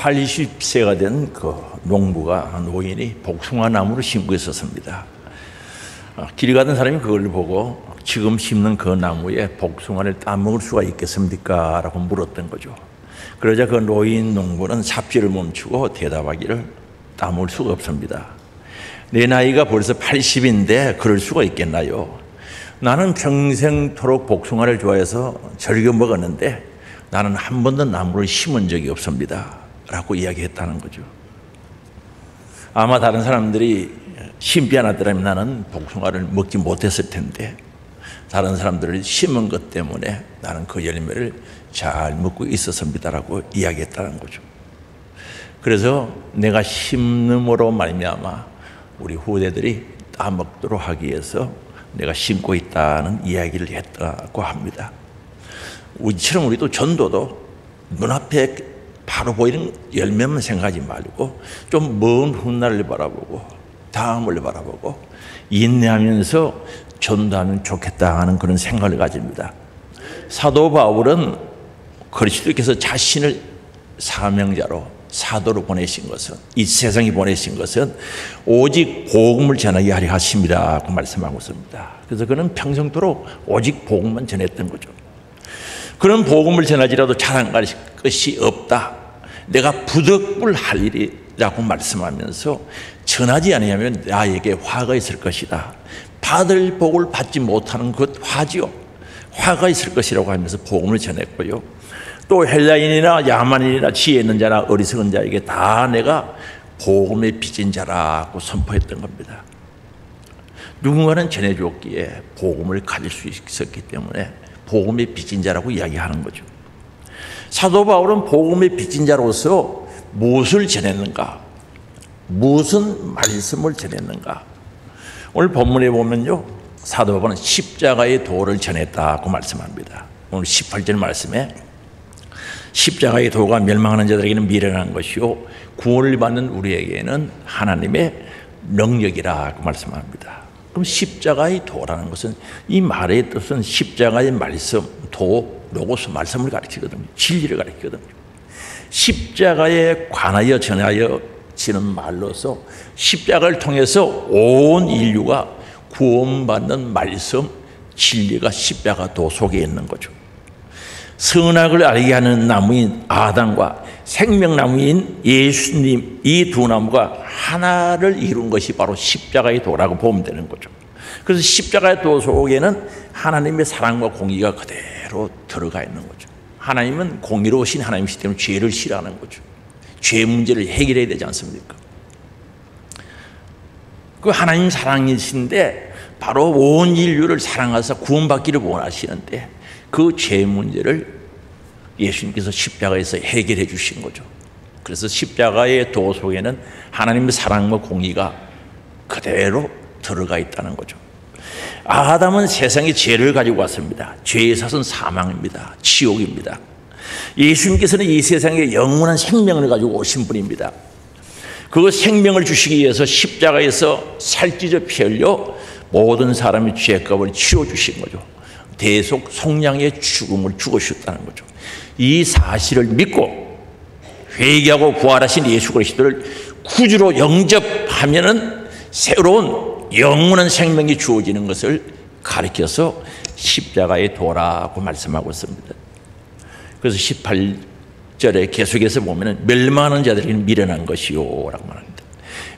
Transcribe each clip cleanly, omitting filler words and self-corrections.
80세가 된 그 농부가 노인이 복숭아 나무를 심고 있었습니다. 길 가던 사람이 그걸 보고 지금 심는 그 나무에 복숭아를 따먹을 수가 있겠습니까? 라고 물었던 거죠. 그러자 그 노인 농부는 삽질을 멈추고 대답하기를 따먹을 수가 없습니다. 내 나이가 벌써 80인데 그럴 수가 있겠나요? 나는 평생토록 복숭아를 좋아해서 즐겨 먹었는데 나는 한 번도 나무를 심은 적이 없습니다. 라고 이야기했다는 거죠. 아마 다른 사람들이 심지 않았더라면 나는 복숭아를 먹지 못했을 텐데 다른 사람들을 심은 것 때문에 나는 그 열매를 잘 먹고 있었습니다라고 이야기했다는 거죠. 그래서 내가 심음으로 말미암아 우리 후대들이 따먹도록 하기 위해서 내가 심고 있다는 이야기를 했다고 합니다. 우리처럼 우리도 전도도 눈앞에 바로 보이는 열매만 생각하지 말고 좀 먼 훗날을 바라보고 다음을 바라보고 인내하면서 전도하면 좋겠다 하는 그런 생각을 가집니다. 사도 바울은 그리스도께서 자신을 사명자로 사도로 보내신 것은, 이 세상에 보내신 것은 오직 복음을 전하게 하려 하심이라고 말씀하고 있습니다. 그래서 그는 평생토록 오직 복음만 전했던 거죠. 그런 복음을 전하지라도 자랑할 것이 없다. 내가 부득불할 일이라고 말씀하면서 전하지 아니하면 나에게 화가 있을 것이다. 받을 복을 받지 못하는 것 화지요. 화가 있을 것이라고 하면서 복음을 전했고요. 또 헬라인이나 야만인이나 지혜 있는 자나 어리석은 자에게 다 내가 복음의 빚진 자라고 선포했던 겁니다. 누군가는 전해줬기에 복음을 가질 수 있었기 때문에 복음의 빚진 자라고 이야기하는 거죠. 사도 바울은 복음의 빚진 자로서 무엇을 전했는가? 무슨 말씀을 전했는가? 오늘 본문에 보면요, 사도 바울은 십자가의 도를 전했다고 말씀합니다. 오늘 18절 말씀에 십자가의 도가 멸망하는 자들에게는 미련한 것이요 구원을 받는 우리에게는 하나님의 능력이라고 말씀합니다. 그럼 십자가의 도라는 것은, 이 말의 뜻은 십자가의 말씀, 도, 로고스, 말씀을 가리키거든요. 진리를 가리키거든요. 십자가에 관하여 전하여지는 말로서 십자가를 통해서 온 인류가 구원받는 말씀, 진리가 십자가 도 속에 있는 거죠. 선악을 알게 하는 나무인 아담과 생명나무인 예수님, 이 두 나무가 하나를 이룬 것이 바로 십자가의 도라고 보면 되는 거죠. 그래서 십자가의 도 속에는 하나님의 사랑과 공의가 그대로 들어가 있는 거죠. 하나님은 공의로우신 하나님이시기 때문에 죄를 싫어하는 거죠. 죄 문제를 해결해야 되지 않습니까? 그 하나님 사랑이신데 바로 온 인류를 사랑하사 구원받기를 원하시는데 그 죄 문제를 예수님께서 십자가에서 해결해 주신 거죠. 그래서 십자가의 도 속에는 하나님의 사랑과 공의가 그대로 들어가 있다는 거죠. 아담은 세상에 죄를 가지고 왔습니다. 죄의 삭은 사망입니다. 지옥입니다. 예수님께서는 이 세상에 영원한 생명을 가지고 오신 분입니다. 그 생명을 주시기 위해서 십자가에서 살찢어 피 흘려 모든 사람의 죄값을 치워주신 거죠. 대속 속량의 죽음을 죽으셨다는 거죠. 이 사실을 믿고 회개하고 부활하신 예수 그리스도를 구주로 영접하면은 새로운 영원한 생명이 주어지는 것을 가리켜서 십자가의 도라고 말씀하고 있습니다. 그래서 18절에 계속해서 보면은 멸망하는 자들에게는 미련한 것이요 라고 말합니다.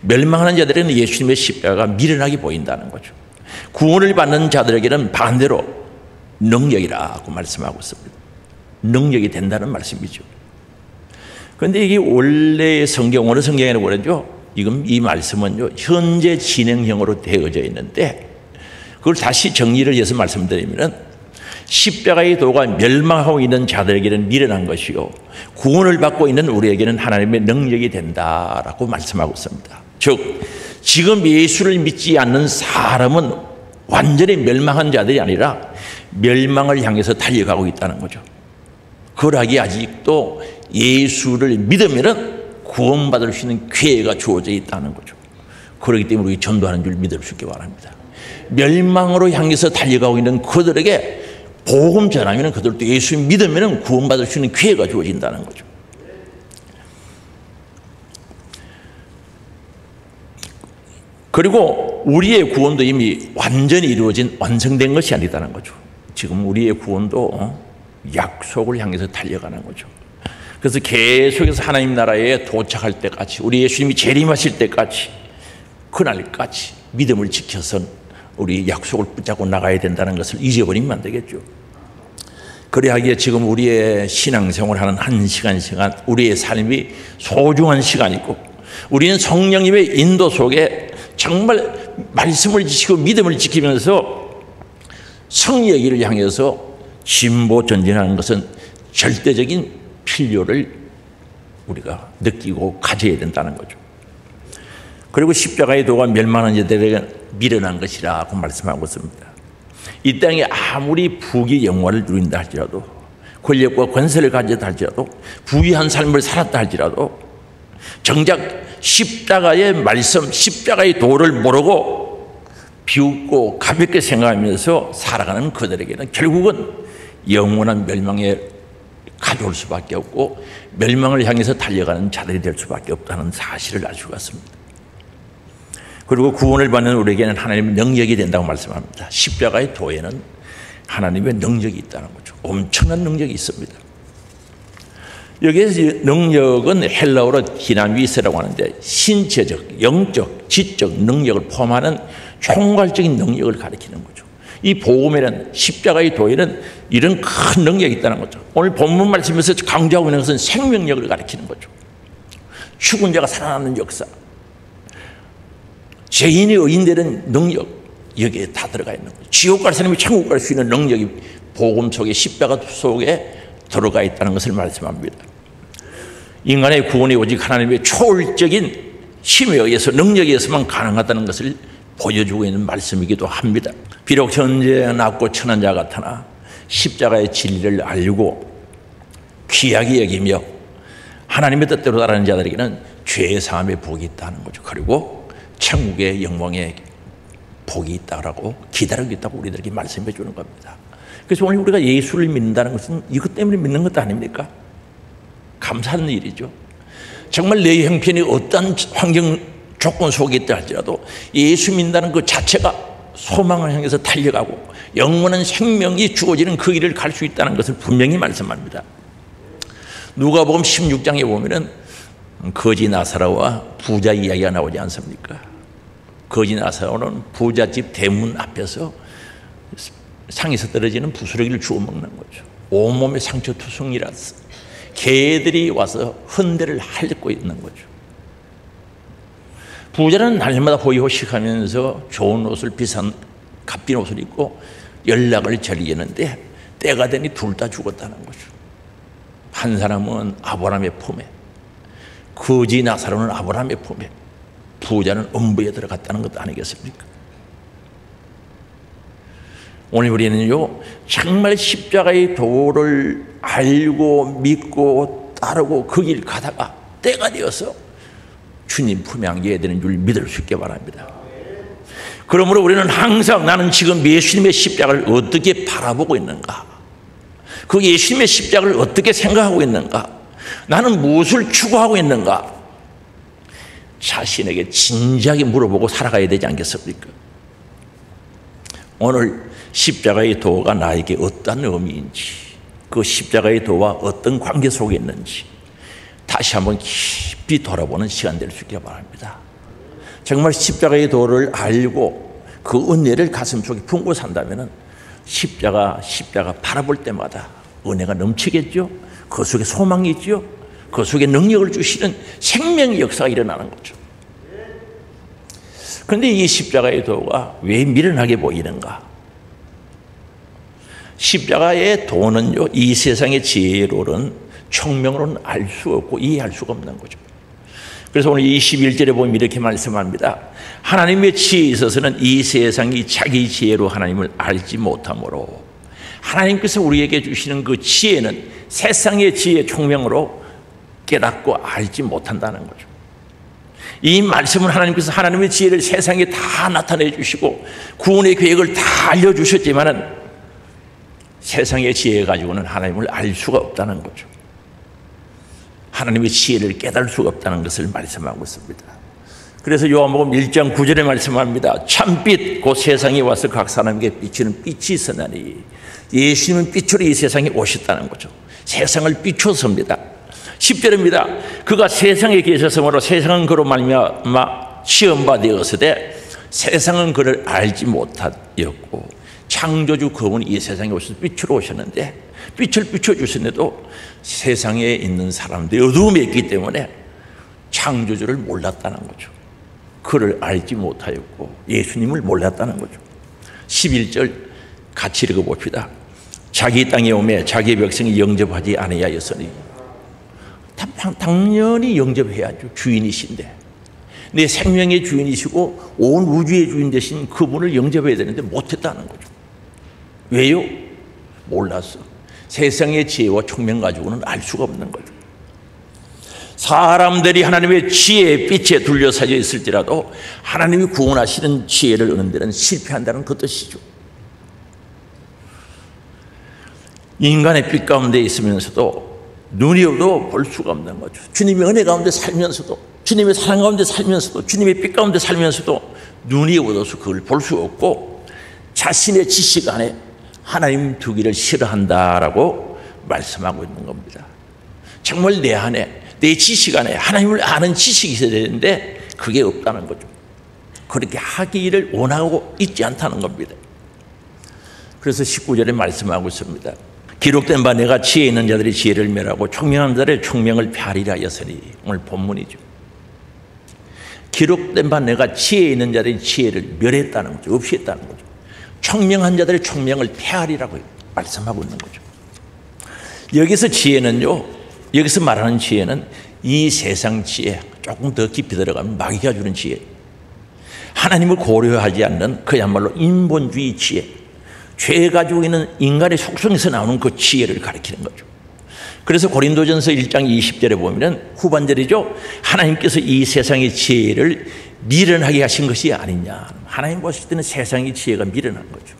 멸망하는 자들에게는 예수님의 십자가가 미련하게 보인다는 거죠. 구원을 받는 자들에게는 반대로 능력이라고 말씀하고 있습니다. 능력이 된다는 말씀이죠. 그런데 이게 원래의 성경, 어느 성경에는 그러죠. 지금 이 말씀은요, 현재 진행형으로 되어져 있는데, 그걸 다시 정리를 해서 말씀드리면은, 십자가의 도가 멸망하고 있는 자들에게는 미련한 것이요, 구원을 받고 있는 우리에게는 하나님의 능력이 된다라고 말씀하고 있습니다. 즉, 지금 예수를 믿지 않는 사람은 완전히 멸망한 자들이 아니라 멸망을 향해서 달려가고 있다는 거죠. 그러기 아직도 예수를 믿으면은 구원받을 수 있는 기회가 주어져 있다는 거죠. 그렇기 때문에 우리 전도하는 줄 믿을 수 있기 바랍니다. 멸망으로 향해서 달려가고 있는 그들에게 복음 전하면 그들도 예수 믿으면 구원받을 수 있는 기회가 주어진다는 거죠. 그리고 우리의 구원도 이미 완전히 이루어진 완성된 것이 아니다는 거죠. 지금 우리의 구원도 약속을 향해서 달려가는 거죠. 그래서 계속해서 하나님 나라에 도착할 때까지, 우리 예수님이 재림하실 때까지, 그날까지 믿음을 지켜서 우리 약속을 붙잡고 나가야 된다는 것을 잊어버리면 안 되겠죠. 그래야기에 지금 우리의 신앙생활하는 한 시간 우리의 삶이 소중한 시간이고, 우리는 성령님의 인도 속에 정말 말씀을 지키고 믿음을 지키면서 승리의 길을 향해서 진보 전진하는 것은 절대적인 필요를 우리가 느끼고 가져야 된다는 거죠. 그리고 십자가의 도가 멸망한 자들에게 미련한 것이라고 말씀하고 있습니다. 이 땅에 아무리 부귀 영화를 누린다 할지라도, 권력과 권세를 가졌다 할지라도, 부유한 삶을 살았다 할지라도, 정작 십자가의 말씀, 십자가의 도를 모르고 비웃고 가볍게 생각하면서 살아가는 그들에게는 결국은 영원한 멸망에 가져올 수밖에 없고, 멸망을 향해서 달려가는 자들이 될 수밖에 없다는 사실을 알 수가 있습니다. 그리고 구원을 받는 우리에게는 하나님의 능력이 된다고 말씀합니다. 십자가의 도에는 하나님의 능력이 있다는 거죠. 엄청난 능력이 있습니다. 여기에서 능력은 헬라어로 디나미스라고 하는데, 신체적, 영적, 지적 능력을 포함하는 총괄적인 능력을 가리키는 거죠. 이 복음에는, 십자가의 도에는 이런 큰 능력이 있다는 거죠. 오늘 본문 말씀에서 강조하고 있는 것은 생명력을 가리키는 거죠. 죽은 자가 살아나는 역사, 죄인이 의인되는 능력, 여기에 다 들어가 있는 거죠. 지옥 갈 사람이 천국 갈 수 있는 능력이 복음 속에, 십자가 속에 들어가 있다는 것을 말씀합니다. 인간의 구원이 오직 하나님의 초월적인 힘에 의해서, 능력에 의해서만 가능하다는 것을 보여주고 있는 말씀이기도 합니다. 비록 현재 낮고 천한 자 같으나 십자가의 진리를 알고 귀하게 여기며 하나님의 뜻대로 따르는 자들에게는 죄 사함의 복이 있다는 거죠. 그리고 천국의 영광의 복이 있다고 기다리고 있다고 우리들에게 말씀해 주는 겁니다. 그래서 오늘 우리가 예수를 믿는다는 것은 이것 때문에 믿는 것도 아닙니까? 감사한 일이죠. 정말 내 형편이 어떤 환경 조건 속에 있다 할지라도 예수 믿는다는 그 자체가 소망을 향해서 달려가고 영원한 생명이 주어지는 그 길을 갈 수 있다는 것을 분명히 말씀합니다. 누가복음 16장에 보면은 거지 나사로와 부자 이야기가 나오지 않습니까? 거지 나사로는 부잣집 대문 앞에서 상에서 떨어지는 부스러기를 주워 먹는 거죠. 온몸에 상처투성이라서 개들이 와서 헌대를 핥고 있는 거죠. 부자는 날마다 호의호식하면서 좋은 옷을, 비싼 값빈 옷을 입고 연락을 즐기는데 때가 되니 둘 다 죽었다는 거죠. 한 사람은 아브라함의 품에, 거지 나사로는 아브라함의 품에, 부자는 음부에 들어갔다는 것도 아니겠습니까? 오늘 우리는요, 정말 십자가의 도를 알고 믿고 따르고 그 길 가다가 때가 되어서 주님 품에 안겨야 되는 줄 믿을 수 있게 바랍니다. 그러므로 우리는 항상 나는 지금 예수님의 십자가를 어떻게 바라보고 있는가, 그 예수님의 십자가를 어떻게 생각하고 있는가, 나는 무엇을 추구하고 있는가, 자신에게 진지하게 물어보고 살아가야 되지 않겠습니까? 오늘 십자가의 도가 나에게 어떤 의미인지, 그 십자가의 도와 어떤 관계 속에 있는지 다시 한번 깊이 돌아보는 시간 될 수 있기를 바랍니다. 정말 십자가의 도를 알고 그 은혜를 가슴속에 품고 산다면 십자가 바라볼 때마다 은혜가 넘치겠죠. 그 속에 소망이 있죠. 그 속에 능력을 주시는 생명의 역사가 일어나는 거죠. 그런데 이 십자가의 도가 왜 미련하게 보이는가? 십자가의 도는요, 이 세상의 지혜로는, 총명으로는 알 수 없고 이해할 수가 없는 거죠. 그래서 오늘 21절에 보면 이렇게 말씀합니다. 하나님의 지혜에 있어서는 이 세상이 자기 지혜로 하나님을 알지 못하므로, 하나님께서 우리에게 주시는 그 지혜는 세상의 지혜, 총명으로 깨닫고 알지 못한다는 거죠. 이 말씀은 하나님께서 하나님의 지혜를 세상에 다 나타내 주시고 구원의 계획을 다 알려주셨지만은 세상의 지혜 가지고는 하나님을 알 수가 없다는 거죠. 하나님의 지혜를 깨달을 수가 없다는 것을 말씀하고 있습니다. 그래서 요한복음 1장 9절에 말씀합니다. 참빛 곧 세상에 와서 각 사람에게 비치는 빛이 있으나니 예수님은 빛으로 이 세상에 오셨다는 거죠. 세상을 비추었습니다. 10절입니다. 그가 세상에 계셨으므로 세상은 그로 말미암아 시험바 되었으되 세상은 그를 알지 못하였고 창조주 그분이 이 세상에 오셔서 빛으로 오셨는데 빛을 비춰주셨는데도 세상에 있는 사람들이 어두움에 있기 때문에 창조주를 몰랐다는 거죠. 그를 알지 못하였고 예수님을 몰랐다는 거죠. 11절 같이 읽어봅시다. 자기 땅에 오매 자기 백성이 영접하지 아니하였으니 당연히 영접해야죠. 주인이신데 내 생명의 주인이시고 온 우주의 주인 되신 그분을 영접해야 되는데 못했다는 거죠. 왜요? 몰랐어. 세상의 지혜와 총명 가지고는 알 수가 없는 거죠. 사람들이 하나님의 지혜의 빛에 둘러싸여 있을지라도 하나님이 구원하시는 지혜를 얻는 데는 실패한다는 그 뜻이죠. 인간의 빛 가운데 있으면서도 눈이 없어도 볼 수가 없는 거죠. 주님의 은혜 가운데 살면서도, 주님의 사랑 가운데 살면서도, 주님의 빛 가운데 살면서도 눈이 없어서 그걸 볼 수 없고 자신의 지식 안에 하나님 두기를 싫어한다라고 말씀하고 있는 겁니다. 정말 내 안에, 내 지식 안에 하나님을 아는 지식이 있어야 되는데 그게 없다는 거죠. 그렇게 하기를 원하고 있지 않다는 겁니다. 그래서 19절에 말씀하고 있습니다. 기록된 바 내가 지혜 있는 자들이 지혜를 멸하고 총명한 자들의 총명을 폐하리라 하였으니, 오늘 본문이죠. 기록된 바 내가 지혜 있는 자들의 지혜를 멸했다는 거죠. 없이 했다는 거죠. 총명한 자들의 총명을 폐하리라고 말씀하고 있는 거죠. 여기서 지혜는요, 여기서 말하는 지혜는 이 세상 지혜, 조금 더 깊이 들어가면 마귀가 주는 지혜, 하나님을 고려하지 않는 그야말로 인본주의 지혜, 죄 가지고 있는 인간의 속성에서 나오는 그 지혜를 가리키는 거죠. 그래서 고린도전서 1장 20절에 보면 후반절이죠. 하나님께서 이 세상의 지혜를 미련하게 하신 것이 아니냐. 하나님 보실 때는 세상의 지혜가 미련한 거죠.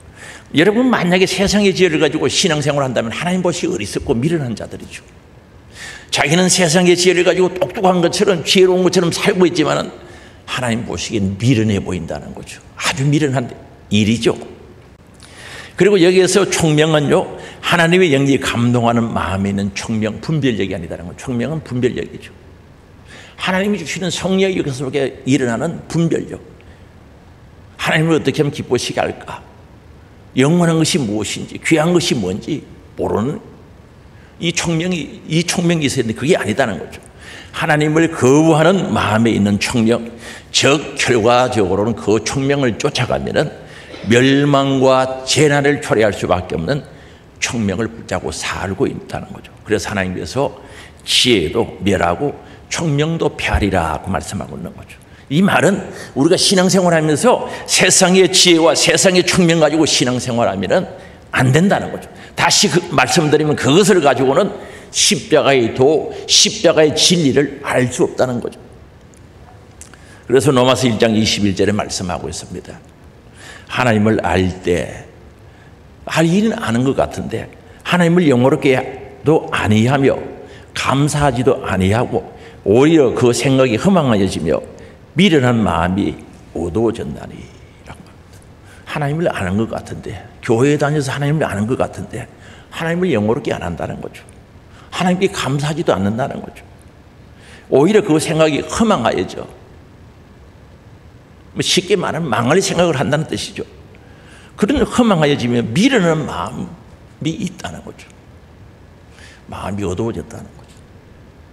여러분, 만약에 세상의 지혜를 가지고 신앙생활을 한다면 하나님 보시기 어리석고 미련한 자들이죠. 자기는 세상의 지혜를 가지고 똑똑한 것처럼 지혜로운 것처럼 살고 있지만 하나님 보시기엔 미련해 보인다는 거죠. 아주 미련한 일이죠. 그리고 여기에서 총명은요, 하나님의 영이 감동하는 마음에 있는 총명, 분별력이 아니다는 거죠. 총명은 분별력이죠. 하나님이 주시는 성령이 여기서 속에 일어나는 분별력. 하나님을 어떻게 하면 기쁘시게 할까? 영원한 것이 무엇인지, 귀한 것이 뭔지 모르는 이 총명이 있어야 되는데 그게 아니다는 거죠. 하나님을 거부하는 마음에 있는 총명, 즉 결과적으로는 그 총명을 쫓아가면은 멸망과 재난을 초래할 수밖에 없는 총명을 붙잡고 살고 있다는 거죠. 그래서 하나님께서 지혜도 멸하고 총명도 폐하리라고 말씀하고 있는 거죠. 이 말은 우리가 신앙생활하면서 세상의 지혜와 세상의 총명 가지고 신앙생활하면 안 된다는 거죠. 다시 말씀드리면 그것을 가지고는 십자가의 도, 십자가의 진리를 알 수 없다는 거죠. 그래서 로마서 1장 21절에 말씀하고 있습니다. 하나님을 알 때, 알 일은 아는 것 같은데 하나님을 영원롭게도 아니하며 감사하지도 아니하고 오히려 그 생각이 허망해지며 미련한 마음이 어두워졌나니 라고 합니다. 하나님을 아는 것 같은데, 교회에 다녀서 하나님을 아는 것 같은데 하나님을 영원롭게 안 한다는 거죠. 하나님께 감사하지도 않는다는 거죠. 오히려 그 생각이 허망하여져, 쉽게 말하면 망할 생각을 한다는 뜻이죠. 그런 허망하여지면 미련한 마음이 있다는 거죠. 마음이 어두워졌다는 거죠.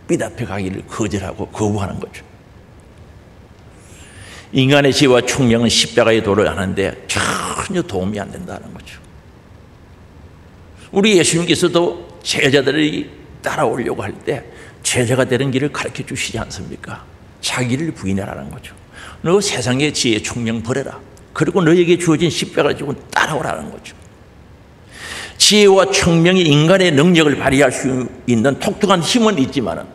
빛 앞에 가기를 거절하고 거부하는 거죠. 인간의 지혜와 총명은 십자가의 도를 아는데 전혀 도움이 안 된다는 거죠. 우리 예수님께서도 제자들이 따라오려고 할 때 제자가 되는 길을 가르쳐 주시지 않습니까? 자기를 부인하라는 거죠. 너 세상의 지혜 총명 버려라. 그리고 너에게 주어진 십자가를 지고 따라오라는 거죠. 지혜와 총명이 인간의 능력을 발휘할 수 있는 독특한 힘은 있지만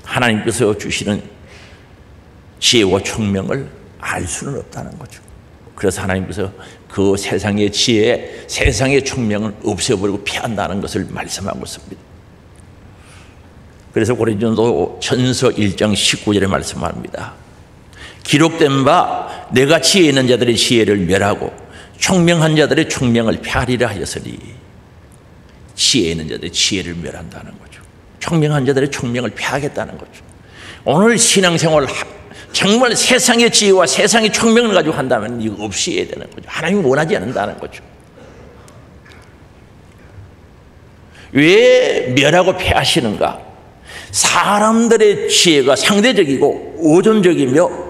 하나님께서 주시는 지혜와 총명을 알 수는 없다는 거죠. 그래서 하나님께서 그 세상의 지혜, 세상의 총명을 없애버리고 피한다는 것을 말씀하고 있습니다. 그래서 고린도전서 1장 19절에 말씀합니다. 기록된 바 내가 지혜 있는 자들의 지혜를 멸하고 총명한 자들의 총명을 폐하리라 하였으니, 지혜 있는 자들의 지혜를 멸한다는 거죠. 총명한 자들의 총명을 폐하겠다는 거죠. 오늘 신앙생활 정말 세상의 지혜와 세상의 총명을 가지고 한다면 이거 없이 해야 되는 거죠. 하나님이 원하지 않는다는 거죠. 왜 멸하고 폐하시는가? 사람들의 지혜가 상대적이고 오존적이며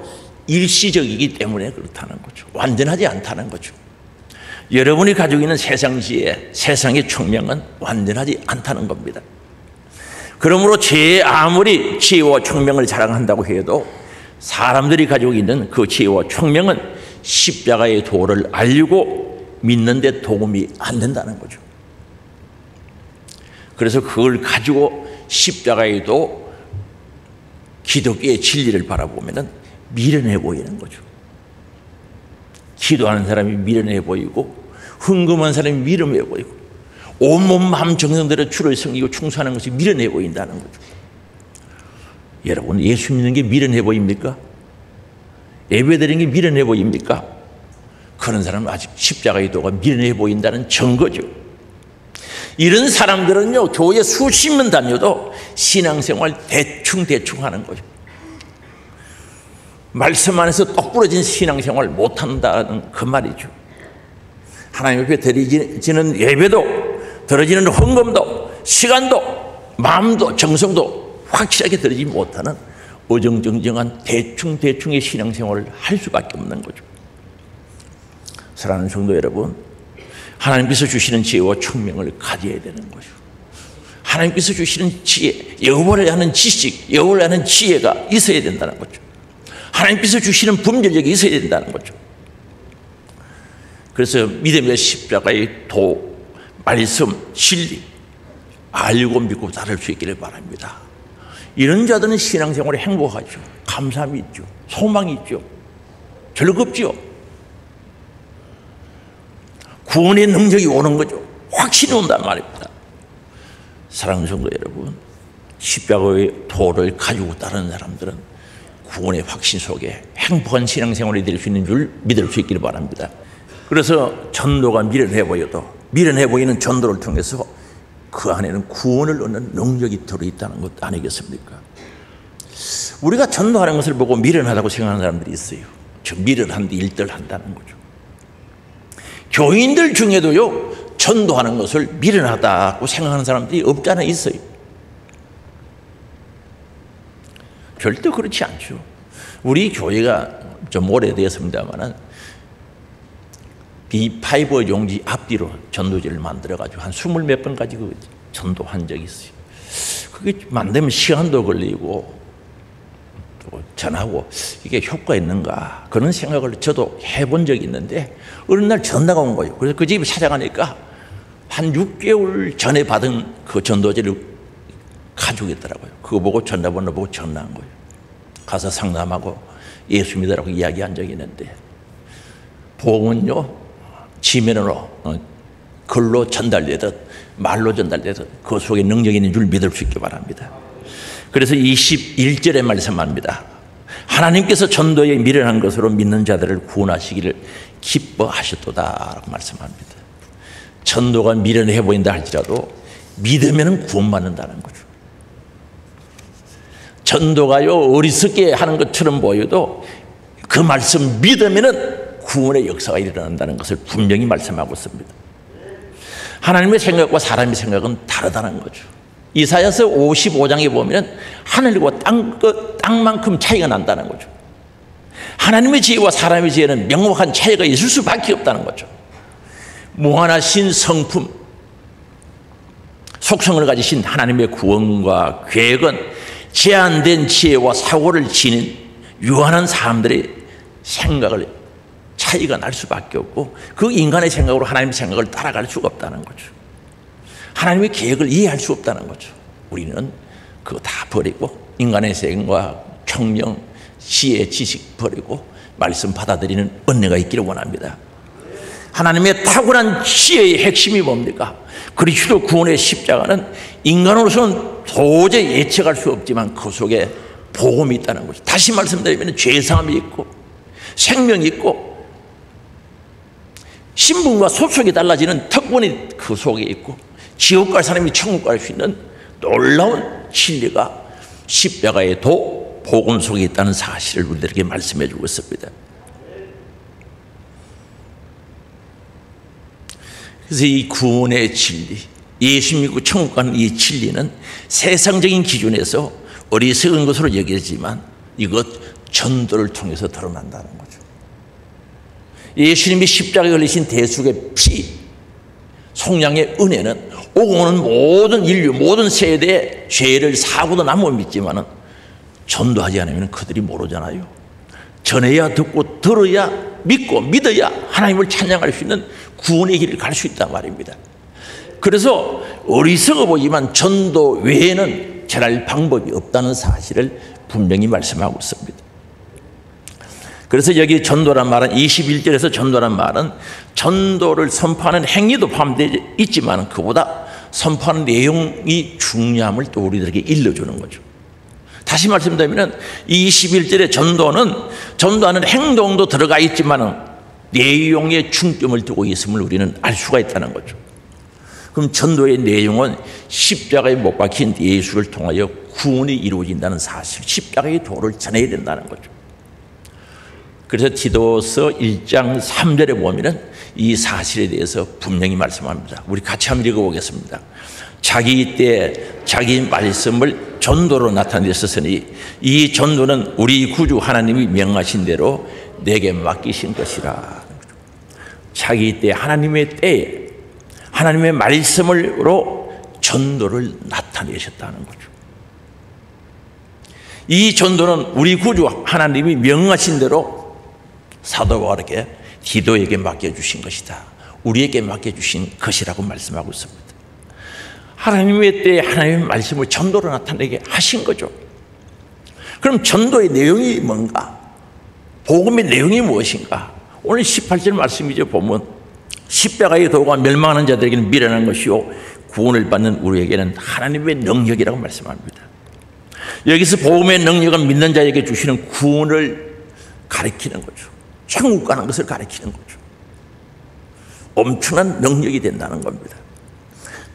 일시적이기 때문에 그렇다는 거죠. 완전하지 않다는 거죠. 여러분이 가지고 있는 세상 지혜, 세상의 총명은 완전하지 않다는 겁니다. 그러므로 아무리 지혜와 총명을 자랑한다고 해도 사람들이 가지고 있는 그 지혜와 총명은 십자가의 도를 알고 믿는 데 도움이 안 된다는 거죠. 그래서 그걸 가지고 십자가의 도, 기독교의 진리를 바라보면 미련해 보이는 거죠. 기도하는 사람이 미련해 보이고, 헌금한 사람이 미련해 보이고, 온몸 마음 정성대로 주를 섬기고 충성하는 것이 미련해 보인다는 거죠. 여러분, 예수 믿는 게 미련해 보입니까? 예배드리는 게 미련해 보입니까? 그런 사람은 아직 십자가의 도가 미련해 보인다는 증거죠. 이런 사람들은요, 교회 수십 년 다녀도 신앙생활 대충 하는 거죠. 말씀 안에서 똑 부러진 신앙생활 못한다는 그 말이죠. 하나님 앞에 드려지는 예배도, 드려지는 헌금도, 시간도, 마음도, 정성도 확실하게 드리지 못하는 어정쩡쩡한 대충의 신앙생활을 할 수밖에 없는 거죠. 사랑하는 성도 여러분, 하나님께서 주시는 지혜와 총명을 가져야 되는 거죠. 하나님께서 주시는 지혜, 여호와를 아는 지식, 여호와를 아는 지혜가 있어야 된다는 거죠. 하나님께서 주시는 분별력이 있어야 된다는 거죠. 그래서 믿음의 십자가의 도, 말씀, 진리 알고 믿고 따를 수 있기를 바랍니다. 이런 자들은 신앙생활에 행복하죠. 감사함이 있죠. 소망이 있죠. 즐겁죠. 구원의 능력이 오는 거죠. 확신이 온단 말입니다. 사랑하는 성도 여러분, 십자가의 도를 가지고 따르는 사람들은 구원의 확신 속에 행복한 신앙생활이 될 수 있는 줄 믿을 수 있기를 바랍니다. 그래서 전도가 미련해 보여도 미련해 보이는 전도를 통해서 그 안에는 구원을 얻는 능력이 들어있다는 것 아니겠습니까? 우리가 전도하는 것을 보고 미련하다고 생각하는 사람들이 있어요. 저 미련한데 일들 한다는 거죠. 교인들 중에도요, 전도하는 것을 미련하다고 생각하는 사람들이 없지 않아 있어요. 절대 그렇지 않죠. 우리 교회가 좀 오래되었습니다만 B5 용지 앞뒤로 전도지를 만들어가지고 한 20몇 번 가지고 전도한 적이 있어요. 그게 만들면 시간도 걸리고 또 전하고 이게 효과 있는가 그런 생각을 저도 해본 적이 있는데 어느 날 전화가 온 거예요. 그래서 그 집에 찾아가니까 한 6개월 전에 받은 그 전도지를 가지고 있더라고요. 그거 보고 전화번호 보고 전화한 거예요. 가서 상담하고 예수 믿으라고 이야기한 적이 있는데, 복음은요 지면으로 글로 전달되듯 말로 전달되듯 그 속에 능력이 있는 줄 믿을 수 있기 바랍니다. 그래서 21절에 말씀합니다. 하나님께서 전도에 미련한 것으로 믿는 자들을 구원하시기를 기뻐하셨도다라고 말씀합니다. 전도가 미련해 보인다 할지라도 믿으면 구원받는다는 거죠. 전도가요 어리석게 하는 것처럼 보여도 그 말씀 믿으면 구원의 역사가 일어난다는 것을 분명히 말씀하고 있습니다. 하나님의 생각과 사람의 생각은 다르다는 거죠. 이사야서 55장에 보면 하늘과 땅만큼 차이가 난다는 거죠. 하나님의 지혜와 사람의 지혜는 명확한 차이가 있을 수밖에 없다는 거죠. 무한하신 성품, 속성을 가지신 하나님의 구원과 계획은 제한된 지혜와 사고를 지닌 유한한 사람들의 생각을 차이가 날 수밖에 없고, 그 인간의 생각으로 하나님의 생각을 따라갈 수가 없다는 거죠. 하나님의 계획을 이해할 수 없다는 거죠. 우리는 그거 다 버리고 인간의 생각과 총명, 지혜, 지식 버리고 말씀 받아들이는 은혜가 있기를 원합니다. 하나님의 탁월한 지혜의 핵심이 뭡니까? 그리스도 구원의 십자가는 인간으로서는 도저히 예측할 수 없지만 그 속에 복음이 있다는 거죠. 다시 말씀드리면 죄사함이 있고 생명이 있고 신분과 소속이 달라지는 특권이 그 속에 있고 지옥 갈 사람이 천국 갈 수 있는 놀라운 진리가 십자가의 도 복음 속에 있다는 사실을 우리들에게 말씀해 주고 있습니다. 그래서 이 구원의 진리, 예수 믿고 천국 가는 이 진리는 세상적인 기준에서 어리석은 것으로 여겨지지만 이것 전도를 통해서 드러난다는 거죠. 예수님이 십자가에 걸리신 대속의 피, 속량의 은혜는 오고 오는 모든 인류, 모든 세대의 죄를 사고도 남못 믿지만은 전도하지 않으면 그들이 모르잖아요. 전해야 듣고 들어야 믿고 믿어야 하나님을 찬양할 수 있는 구원의 길을 갈 수 있단 말입니다. 그래서 어리석어 보이지만 전도 외에는 전할 방법이 없다는 사실을 분명히 말씀하고 있습니다. 그래서 여기 전도란 말은 21절에서 전도란 말은 전도를 선포하는 행위도 포함되어 있지만 그보다 선포하는 내용이 중요함을 또 우리들에게 일러주는 거죠. 다시 말씀드리면 21절의 전도는 전도하는 행동도 들어가 있지만 내용에 중점을 두고 있음을 우리는 알 수가 있다는 거죠. 그럼 전도의 내용은 십자가에 못 박힌 예수를 통하여 구원이 이루어진다는 사실, 십자가의 도를 전해야 된다는 거죠. 그래서 디도서 1장 3절에 보면 이 사실에 대해서 분명히 말씀합니다. 우리 같이 한번 읽어보겠습니다. 자기 때 자기 말씀을 전도로 나타내셨으니 이 전도는 우리 구주 하나님이 명하신 대로 내게 맡기신 것이라. 자기 때 하나님의 때에 하나님의 말씀으로 전도를 나타내셨다는 거죠. 이 전도는 우리 구주 하나님이 명하신 대로 사도 바울에게 디도에게 맡겨주신 것이다. 우리에게 맡겨주신 것이라고 말씀하고 있습니다. 하나님의 때에 하나님의 말씀을 전도로 나타내게 하신 거죠. 그럼 전도의 내용이 뭔가? 복음의 내용이 무엇인가? 오늘 18절 말씀이죠. 보면 십자가의 도가 멸망하는 자들에게는 미련한 것이요 구원을 받는 우리에게는 하나님의 능력이라고 말씀합니다. 여기서 복음의 능력은 믿는 자에게 주시는 구원을 가리키는 거죠. 천국 가는 것을 가리키는 거죠. 엄청난 능력이 된다는 겁니다.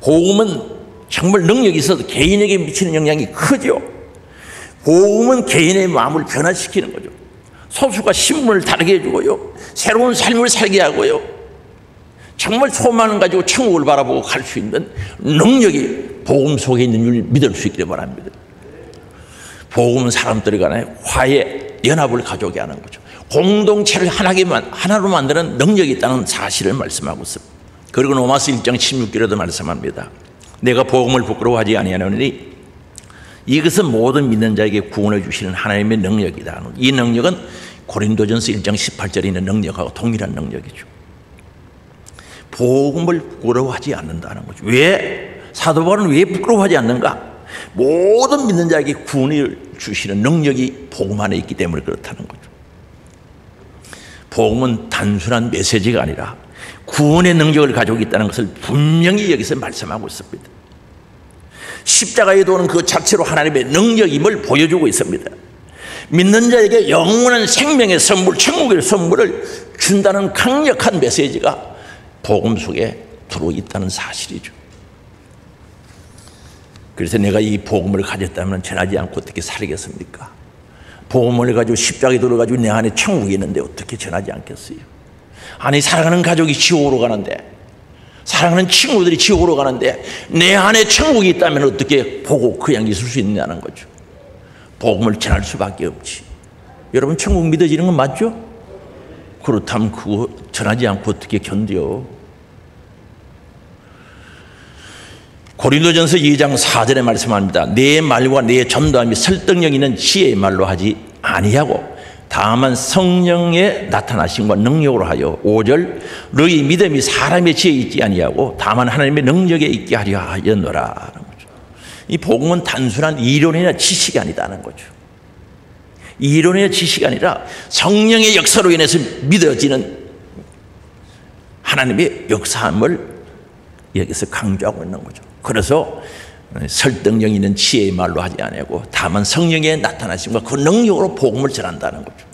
복음은 정말 능력이 있어서 개인에게 미치는 영향이 크죠. 복음은 개인의 마음을 변화시키는 거죠. 소수가 신분을 다르게 해주고요, 새로운 삶을 살게 하고요, 정말 소망을 가지고 천국을 바라보고 갈 수 있는 능력이 복음 속에 있는 줄 믿을 수 있기를 바랍니다. 복음은 사람들이 간에 화해, 연합을 가져오게 하는 거죠. 공동체를 하나로 만드는 능력이 있다는 사실을 말씀하고 있습니다. 그리고 로마서 1장 16절에도 말씀합니다. 내가 복음을 부끄러워하지 아니하노니 이것은 모든 믿는 자에게 구원해 주시는 하나님의 능력이다. 이 능력은 고린도전서 1장 18절에 있는 능력하고 동일한 능력이죠. 복음을 부끄러워하지 않는다는 거죠. 왜? 사도 바울은 왜 부끄러워하지 않는가? 모든 믿는 자에게 구원을 주시는 능력이 복음 안에 있기 때문에 그렇다는 거죠. 복음은 단순한 메시지가 아니라 구원의 능력을 가지고 있다는 것을 분명히 여기서 말씀하고 있습니다. 십자가의 도는 그 자체로 하나님의 능력임을 보여주고 있습니다. 믿는 자에게 영원한 생명의 선물, 천국의 선물을 준다는 강력한 메시지가 복음 속에 들어있다는 사실이죠. 그래서 내가 이 복음을 가졌다면 전하지 않고 어떻게 살겠습니까? 복음을 가지고 십자가에 돌아가지고 내 안에 천국이 있는데 어떻게 전하지 않겠어요? 아니, 사랑하는 가족이 지옥으로 가는데, 사랑하는 친구들이 지옥으로 가는데 내 안에 천국이 있다면 어떻게 보고 그냥 있을 수 있냐는 거죠. 복음을 전할 수밖에 없지. 여러분, 천국 믿어지는 건 맞죠? 그렇다면 그거 전하지 않고 어떻게 견뎌? 고린도전서 2장 4절에 말씀합니다. 내 말과 내 전도함이 설득력 있는 지혜의 말로 하지 아니하고 다만 성령의 나타나심과 능력으로 하여 5절 너희 믿음이 사람의 지혜에 있지 아니하고 다만 하나님의 능력에 있게 하려 하였노라. 이 복음은 단순한 이론이나 지식이 아니다는 거죠. 이론이나 지식이 아니라 성령의 역사로 인해서 믿어지는 하나님의 역사함을 여기서 강조하고 있는 거죠. 그래서 설득력 있는 지혜의 말로 하지 아니하고 다만 성령의 나타나심과 그 능력으로 복음을 전한다는 거죠.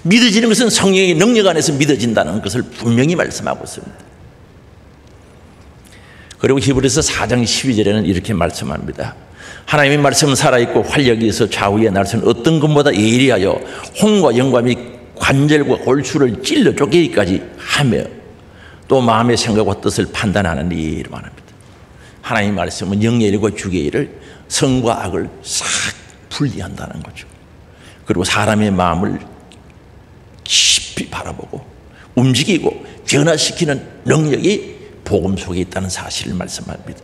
믿어지는 것은 성령의 능력 안에서 믿어진다는 것을 분명히 말씀하고 있습니다. 그리고 히브리서 4장 12절에는 이렇게 말씀합니다. 하나님의 말씀은 살아있고 활력이 있어 좌우에 날선 어떤 것보다 예리하여 혼과 영과 및 관절과 골수를 찔러 쪼개기까지 하며 또 마음의 생각과 뜻을 판단하는 이를 말합니다. 하나님의 말씀은 영의 일과 죽의 일을 선과 악을 싹 분리한다는 거죠. 그리고 사람의 마음을 깊이 바라보고 움직이고 변화시키는 능력이 복음 속에 있다는 사실을 말씀합니다.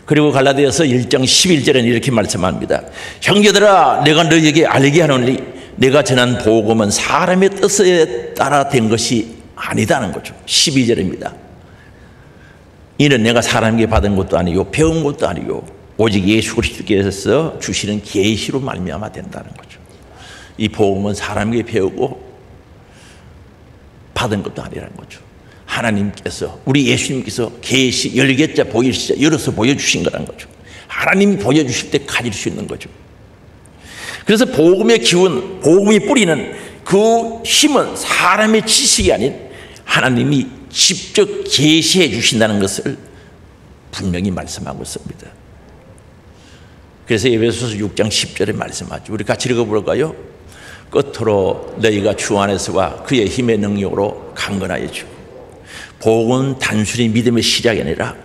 그리고 갈라디아서 1장 11절에는 이렇게 말씀합니다. 형제들아 내가 너희에게 알게 하노니 내가 전한 복음은 사람의 뜻에 따라 된 것이 아니다는 거죠. 12절입니다. 이는 내가 사람에게 받은 것도 아니고 배운 것도 아니고 오직 예수 그리스도께서 주시는 계시로 말미암아 된다는 거죠. 이 복음은 사람에게 배우고 받은 것도 아니라는 거죠. 하나님께서 우리 예수님께서 계시 열개자 보일시자 열어서 보여주신 거라는 거죠. 하나님이 보여주실 때 가질 수 있는 거죠. 그래서 복음의 기운, 복음이 뿌리는 그 힘은 사람의 지식이 아닌 하나님이 직접 계시해 주신다는 것을 분명히 말씀하고 있습니다. 그래서 에베소서 6장 10절에 말씀하죠. 우리 같이 읽어볼까요? 끝으로 너희가 주 안에서와 그의 힘의 능력으로 강건하여 주고 복음은 단순히 믿음의 시작이 아니라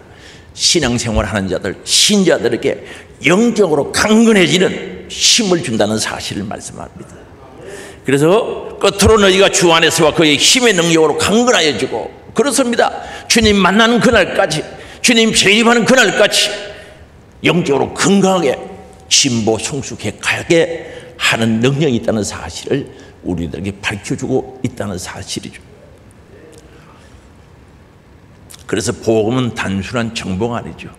신앙생활 하는 자들, 신자들에게 영적으로 강건해지는 힘을 준다는 사실을 말씀합니다. 그래서 끝으로 너희가 주 안에서와 그의 힘의 능력으로 강건하여 주고 그렇습니다. 주님 만나는 그날까지, 주님 재림하는 그날까지 영적으로 건강하게 진보 성숙해 가게 하는 능력이 있다는 사실을 우리들에게 밝혀주고 있다는 사실이죠. 그래서 복음은 단순한 정보가 아니죠.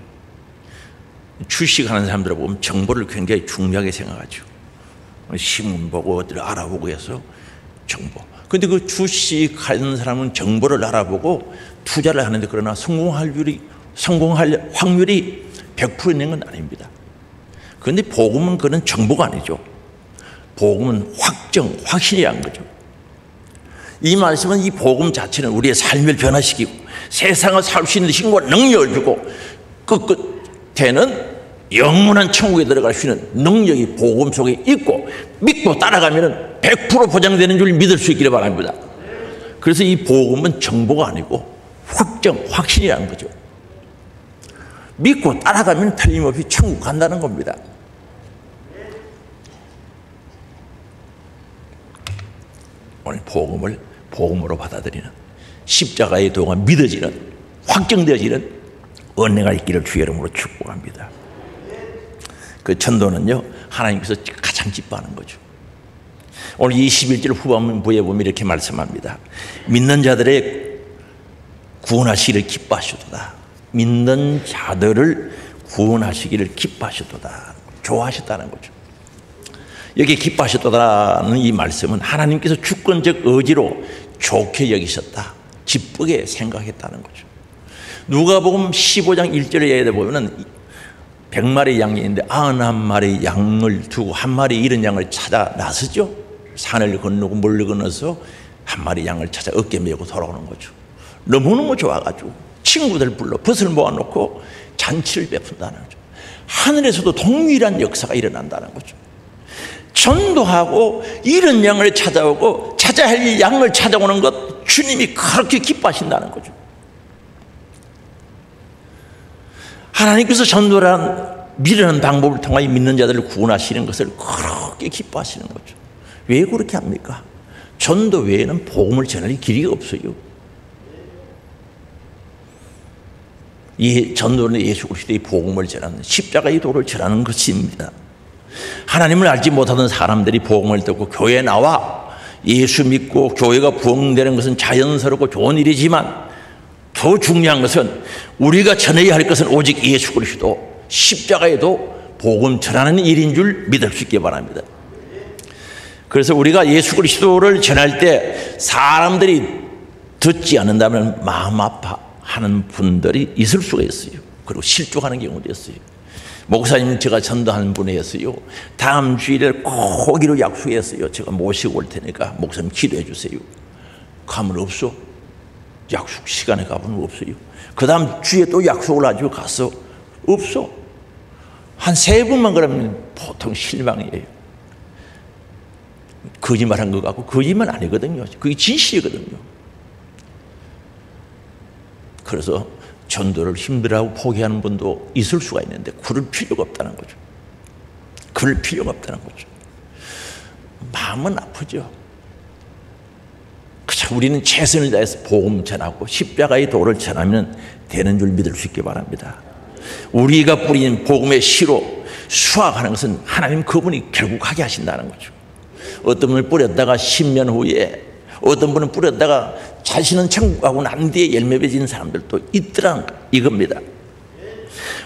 출식하는 사람들을 보면 정보를 굉장히 중요하게 생각하죠. 신문 보고 어디를 알아보고 해서 정보. 근데 그 주식하는 사람은 정보를 알아보고 투자를 하는데 그러나 성공할 확률이 100% 있는 건 아닙니다. 그런데 복음은 그런 정보가 아니죠. 복음은 확정, 확신이란 거죠. 이 말씀은 이 복음 자체는 우리의 삶을 변화시키고 세상을 살 수 있는 힘과 능력을 주고 그 끝에는 영원한 천국에 들어갈 수 있는 능력이 복음 속에 있고 믿고 따라가면 100% 보장되는 줄 믿을 수 있기를 바랍니다. 그래서 이 복음은 정보가 아니고 확정, 확신이라는 거죠. 믿고 따라가면 틀림없이 천국 간다는 겁니다. 오늘 복음을 복음으로 받아들이는 십자가의 도가 믿어지는 확정되어지는 은혜가 있기를 주의 이름으로 축복합니다. 그 전도는요 하나님께서 가장 기뻐하는 거죠. 오늘 21절 후반부에 보면 이렇게 말씀합니다. 믿는 자들의 구원하시기를 기뻐하시도다. 믿는 자들을 구원하시기를 기뻐하시도다. 좋아하셨다는 거죠. 여기 기뻐하셨다는 이 말씀은 하나님께서 주권적 의지로 좋게 여기셨다, 기쁘게 생각했다는 거죠. 누가복음 15장 1절에 보면은 100마리 양이 있는데 91마리 양을 두고 한 마리 잃은 양을 찾아 나서죠. 산을 건너고 물을 건너서 한 마리 양을 찾아 어깨 메고 돌아오는 거죠. 너무너무 좋아가지고 친구들 불러 벗을 모아놓고 잔치를 베푼다는 거죠. 하늘에서도 동일한 역사가 일어난다는 거죠. 전도하고 잃은 양을 찾아오고 찾아야 할 양을 찾아오는 것 주님이 그렇게 기뻐하신다는 거죠. 하나님께서 전도란 미련한 방법을 통하여 믿는 자들을 구원하시는 것을 그렇게 기뻐하시는 거죠. 왜 그렇게 합니까? 전도 외에는 복음을 전할 길이가 없어요. 이 전도는 예수 그리스도의 복음을 전하는 십자가의 도를 전하는 것입니다. 하나님을 알지 못하던 사람들이 복음을 듣고 교회에 나와 예수 믿고 교회가 부흥되는 것은 자연스럽고 좋은 일이지만 더 중요한 것은 우리가 전해야 할 것은 오직 예수 그리스도 십자가에도 복음 전하는 일인 줄 믿을 수 있기 바랍니다. 그래서 우리가 예수 그리스도를 전할 때 사람들이 듣지 않는다면 마음 아파 하는 분들이 있을 수가 있어요. 그리고 실족하는 경우도 있어요. 목사님, 제가 전도하는 분이었어요. 다음 주일에 꼭 오기로 약속했어요. 제가 모시고 올 테니까 목사님 기도해 주세요. 가면 없어. 약속 시간에 가면 없어요. 그 다음 주에 또 약속을 가지고 갔어. 없어. 한 3번만 그러면 보통 실망이에요. 거짓말한 것 같고 거짓말 아니거든요. 그게 진실이거든요. 그래서 전도를 힘들어하고 포기하는 분도 있을 수가 있는데 그럴 필요가 없다는 거죠. 그럴 필요가 없다는 거죠. 마음은 아프죠. 그저 우리는 최선을 다해서 복음 전하고 십자가의 도를 전하면 되는 줄 믿을 수 있기 바랍니다. 우리가 뿌린 복음의 씨로 수확하는 것은 하나님 그분이 결국 하게 하신다는 거죠. 어떤 분을 뿌렸다가 10년 후에, 어떤 분은 뿌렸다가 자신은 천국 가고 난 뒤에 열매 맺은 사람들도 있더란 이겁니다.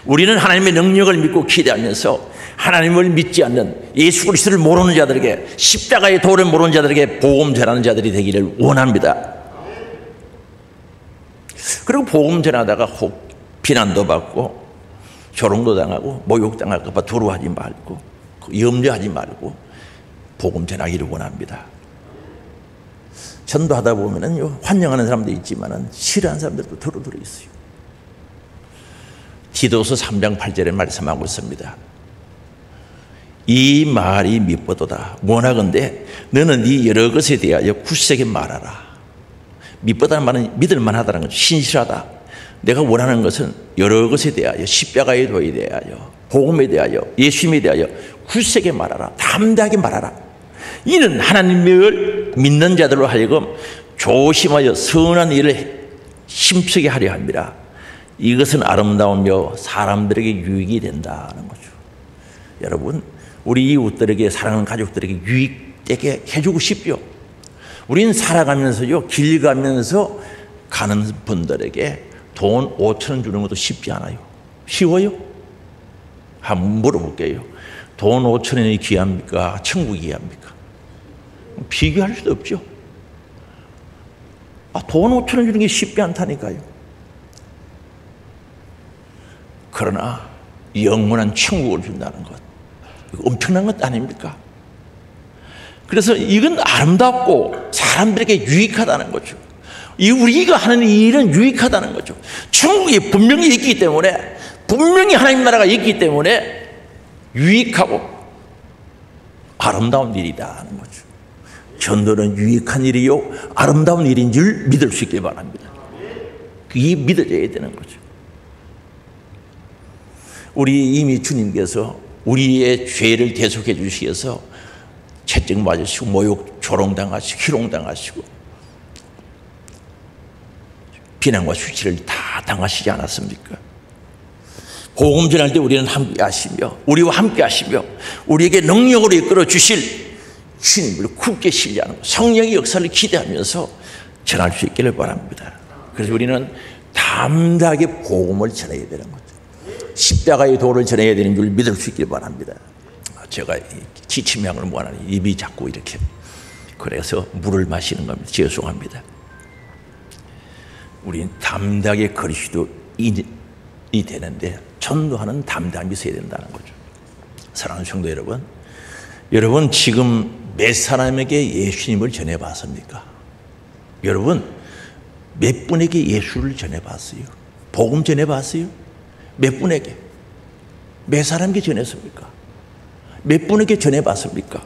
우리는 하나님의 능력을 믿고 기대하면서 하나님을 믿지 않는 예수 그리스도를 모르는 자들에게, 십자가의 도를 모르는 자들에게 복음 전하는 자들이 되기를 원합니다. 그리고 복음 전하다가 혹 비난도 받고 조롱도 당하고 모욕당할까 봐 두려워하지 말고 염려하지 말고 복음 전하기를 원합니다. 전도하다 보면은요, 환영하는 사람도 있지만은 싫어하는 사람들도 두루두루 있어요. 디도서 3장 8절에 말씀하고 있습니다. 이 말이 미쁘도다. 원하건대 너는 네 여러 것에 대하여 굳세게 말하라. 미쁘다는 말은 믿을만하다는 거죠. 신실하다. 내가 원하는 것은 여러 것에 대하여, 십자가의 도에 대하여, 복음에 대하여, 예수님에 대하여 굳세게 말하라. 담대하게 말하라. 이는 하나님을 믿는 자들로 하여금 조심하여 선한 일을 힘쓰게 하려 합니다. 이것은 아름다우며 사람들에게 유익이 된다는 거죠. 여러분, 우리 이웃들에게, 사랑하는 가족들에게 유익되게 해주고 싶죠. 우리는 살아가면서요, 길 가면서 가는 분들에게 돈 5,000원 주는 것도 쉽지 않아요. 쉬워요? 한번 물어볼게요. 돈 5,000원이 귀합니까? 천국이 귀합니까? 비교할 수도 없죠. 돈 5,000원 주는 게 쉽지 않다니까요. 그러나 영원한 천국을 준다는 것, 이거 엄청난 것 아닙니까? 그래서 이건 아름답고 사람들에게 유익하다는 거죠. 우리가 하는 일은 유익하다는 거죠. 천국이 분명히 있기 때문에, 분명히 하나님 나라가 있기 때문에 유익하고 아름다운 일이라는 거죠. 전도는 유익한 일이요, 아름다운 일인 줄 믿을 수 있길 바랍니다. 그게 믿어져야 되는 거죠. 우리 이미 주님께서 우리의 죄를 대속해 주시어서 채찍 맞으시고 모욕, 조롱당하시고 희롱당하시고 비난과 수치를 다 당하시지 않았습니까? 복음 전할 때 우리는 함께 하시며, 우리와 함께 하시며, 우리에게 능력으로 이끌어 주실 주님을 굳게 신뢰하는 성령의 역사를 기대하면서 전할 수 있기를 바랍니다. 그래서 우리는 담대하게 복음을 전해야 되는 거죠. 십자가의 도를 전해야 되는 줄 믿을 수 있기를 바랍니다. 제가 기침향을 모아하니 입이 자꾸 이렇게, 그래서 물을 마시는 겁니다. 죄송합니다. 우리는 담대하게 그리스도인이 되는데 전도하는 담대함이 있어야 된다는 거죠. 사랑하는 성도 여러분, 여러분 지금 몇 사람에게 예수님을 전해봤습니까? 여러분 몇 분에게 예수를 전해봤어요? 복음 전해봤어요? 몇 분에게? 몇 사람에게 전했습니까? 몇 분에게 전해봤습니까?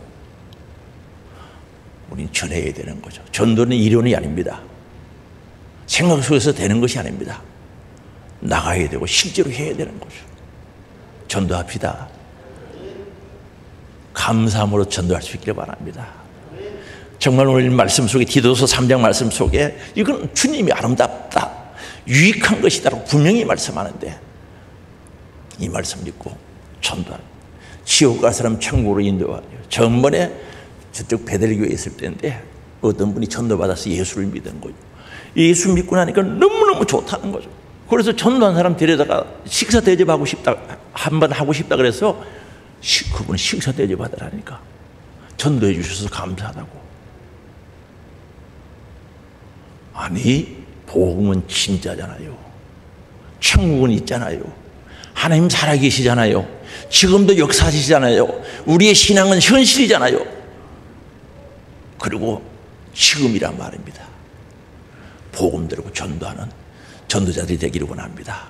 우리는 전해야 되는 거죠. 전도는 이론이 아닙니다. 생각 속에서 되는 것이 아닙니다. 나가야 되고 실제로 해야 되는 거죠. 전도합시다. 감사함으로 전도할 수 있기를 바랍니다. 정말 오늘 말씀 속에, 디도서 3장 말씀 속에 이건 주님이 아름답다, 유익한 것이다라고 분명히 말씀하는데 이 말씀 믿고 전도합니다. 지옥 갈 사람 천국으로 인도하죠. 전번에 저쪽 베델교에 있을 때인데 어떤 분이 전도받아서 예수를 믿은 거죠. 예수 믿고 나니까 너무너무 좋다는 거죠. 그래서 전도한 사람 데려다가 식사 대접하고 싶다, 한번 하고 싶다 그래서 그분은 식사 대접하더라니까. 전도해 주셔서 감사하다고. 아니 복음은 진짜잖아요. 천국은 있잖아요. 하나님 살아계시잖아요. 지금도 역사하시잖아요. 우리의 신앙은 현실이잖아요. 그리고 지금이란 말입니다. 복음 들고 전도하는 전도자들이 되기를 원합니다.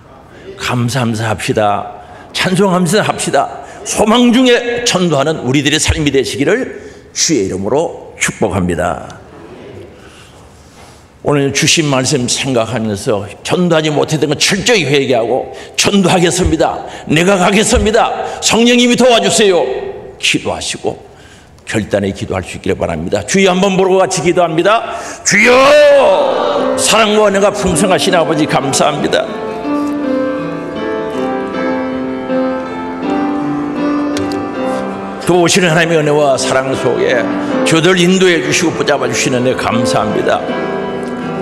감사하면서 합시다. 찬송하면서 합시다. 소망 중에 전도하는 우리들의 삶이 되시기를 주의 이름으로 축복합니다. 오늘 주신 말씀 생각하면서 전도하지 못했던 건 철저히 회개하고 전도하겠습니다. 내가 가겠습니다. 성령님이 도와주세요. 기도하시고 결단에 기도할 수 있기를 바랍니다. 주여 한번 보고 같이 기도합니다. 주여, 사랑과 은혜가 풍성하신 아버지 감사합니다. 도우시는 하나님의 은혜와 사랑 속에 저들 인도해 주시고 붙잡아 주시는 데 감사합니다.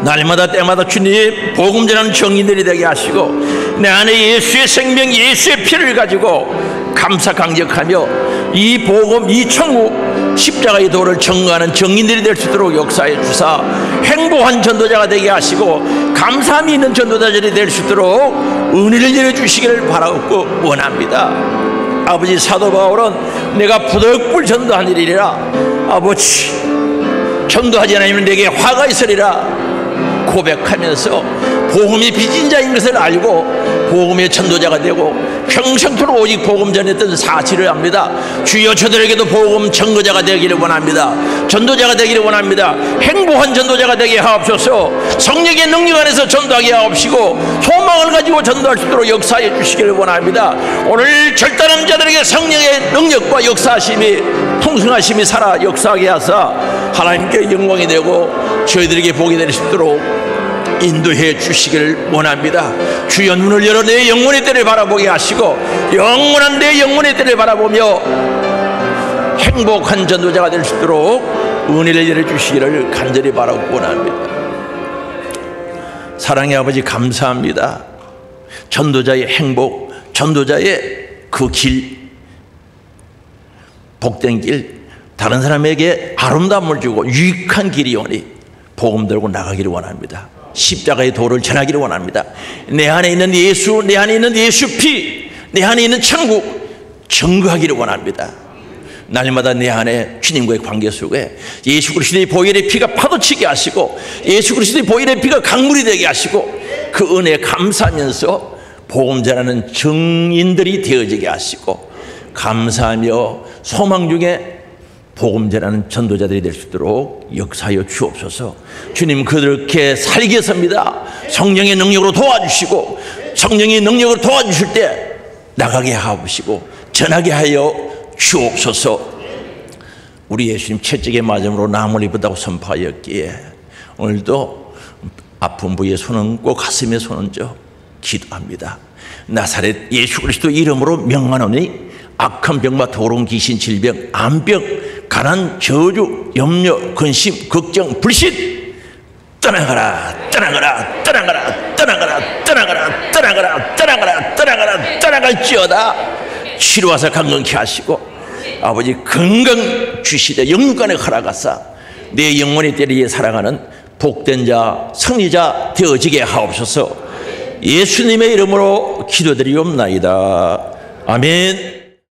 날마다 때마다 주님 복음 전하는 정인들이 되게 하시고 내 안에 예수의 생명, 예수의 피를 가지고 감사 강력하며 이 복음, 이 천국 십자가의 도를 증거하는 정인들이 될 수 있도록 역사해 주사 행복한 전도자가 되게 하시고 감사함이 있는 전도자들이 될 수 있도록 은혜를 내려주시기를 바라고 원합니다. 아버지, 사도 바울은 내가 부득불 전도한 일이라 아버지 전도하지 않으면 내게 화가 있으리라 고백하면서 복음이 빚진 자인 것을 알고 복음의 전도자가 되고 평생토록 오직 복음 전했던 사실을 압니다. 주여, 저들에게도 복음 전거자가 되기를 원합니다. 전도자가 되기를 원합니다. 행복한 전도자가 되게 하옵소서. 성령의 능력 안에서 전도하게 하옵시고 소망을 가지고 전도할 수 있도록 역사해 주시기를 원합니다. 오늘 결단한 자들에게 성령의 능력과 역사하심이, 통승하심이 살아 역사하게 하사 하나님께 영광이 되고 저희들에게 복이 될 수 있도록 인도해 주시기를 원합니다. 주여, 눈을 열어 내 영혼의 때를 바라보게 하시고 영원한 내 영혼의 때를 바라보며 행복한 전도자가 될 수 있도록 은혜를 내려주시기를 간절히 바라고 원합니다. 사랑의 아버지 감사합니다. 전도자의 행복, 전도자의 그 길, 복된 길, 다른 사람에게 아름다움을 주고 유익한 길이오니 복음 들고 나가기를 원합니다. 십자가의 도를 전하기를 원합니다. 내 안에 있는 예수, 내 안에 있는 예수 피, 내 안에 있는 천국 증거하기를 원합니다. 날마다 내 안에 주님과의 관계 속에 예수 그리스도의 보혈의 피가 파도치게 하시고 예수 그리스도의 보혈의 피가 강물이 되게 하시고 그 은혜에 감사하면서 복음 전하는 증인들이 되어지게 하시고 감사하며 소망 중에 복음 전하는 전도자들이 될 수 있도록 역사하여 주옵소서. 주님, 그렇게 살겠습니다. 성령의 능력으로 도와주시고 성령의 능력으로 도와주실 때 나가게 하옵시고 전하게 하여 주옵소서. 우리 예수님 채찍에 맞음으로 나무를 입었다고 선포하였기에 오늘도 아픈 부위에 손 얹고 가슴에 손 얹어 기도합니다. 나사렛 예수 그리스도 이름으로 명하노니 악한 병과 더러운 귀신, 질병, 암병, 가난, 저주, 염려, 근심, 걱정, 불신 떠나가라, 떠나가라, 떠나가라, 떠나가라, 떠나가라, 떠나가라, 떠나가라, 떠나가라, 떠나갈지어다. 치료하사 강건케 하시고 아버지 건강 주시되 영육간에 허락하사 내 영혼의 때리에 살아가는 복된 자, 승리자 되어지게 하옵소서. 예수님의 이름으로 기도드리옵나이다. 아멘.